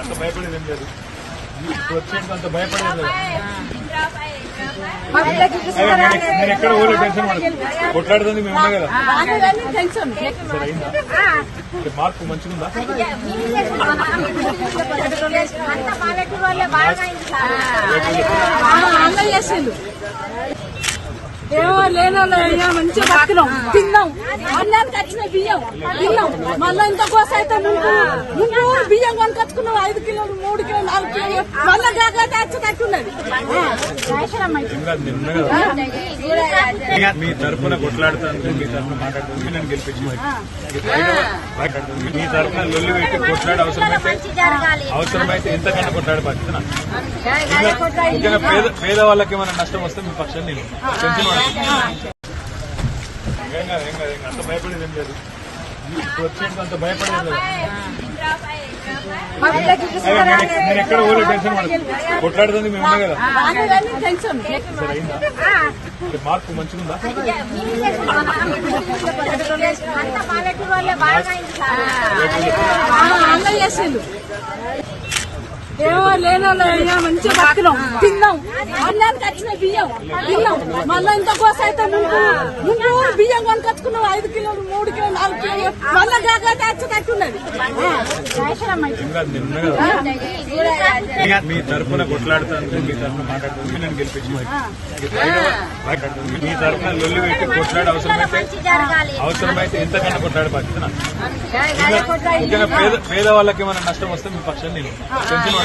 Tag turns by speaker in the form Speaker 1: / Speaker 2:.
Speaker 1: అంత భయపడేది ఏం లేదు. ఇప్పుడు వచ్చేది అంత భయపడేది లేదు. నేను ఎక్కడ ఊళ్ళో టెన్షన్ పడదు. కొట్లాడుతుంది మేము ఉన్నా కదా. సరే అయిందా? మార్పు మంచిగుందా?
Speaker 2: ఏమో లేనో మంచిగా బతికినాం, తిన్నాం, అన్నానికి వచ్చిన బియ్యం తిన్నాం. మళ్ళీ ఇంత కోస అయితే ముందు బియ్యం కొనుకొచ్చుకున్నాం 5 కిలోలు 3 కిలోలు 4 కిలోలు మళ్ళీ కాకపోతే వచ్చేటట్టున్నది.
Speaker 1: మీ తరఫున కొట్లాడుతుంది, మీ తరఫున మాట్లాడుతుంది, నేను గెలిపించి మీ తరఫున లొల్లి పెట్టి కొట్లాడే అవసరమైతే ఎంతకన్నా కొట్లాడే బాధ్యత. పేదవాళ్ళకి ఏమైనా నష్టం వస్తే మీ పక్షాన్ని నేను టెన్షన్ అంత భయపడేది ఏం లేదు. ఇప్పుడు వచ్చేది అంత భయపడేది లేదు. నేను ఎక్కడ ఊళ్ళో టెన్షన్ పడదు. కొట్లాడుతుంది మేము ఉన్నా కదా. సరే అయిందా? మార్పు మంచిగుందా?
Speaker 2: ఏమో లేనో మంచిగా బతికినాం, తిన్నాం, అన్నానికి వచ్చిన బియ్యం తిన్నాం. మళ్ళీ ఇంత కోస అయితే ముందు బియ్యం కొనుకొచ్చుకున్నాం 5 కిలోలు 3 కిలోలు 4 కిలోలు మళ్ళీ కాకపోతే వచ్చేటట్టున్నది.
Speaker 1: మీ తరఫున కొట్లాడుతుంది, మీ తరఫున మాట్లాడుతుంది, నేను గెలిపించి మీ తరఫున లొల్లి పెట్టి కొట్లాడే అవసరమైతే ఎంతకన్నా కొట్లాడే బాధ్యత. పేదవాళ్ళకి ఏమైనా నష్టం వస్తే మీ పక్షాన్ని నేను టెన్షన్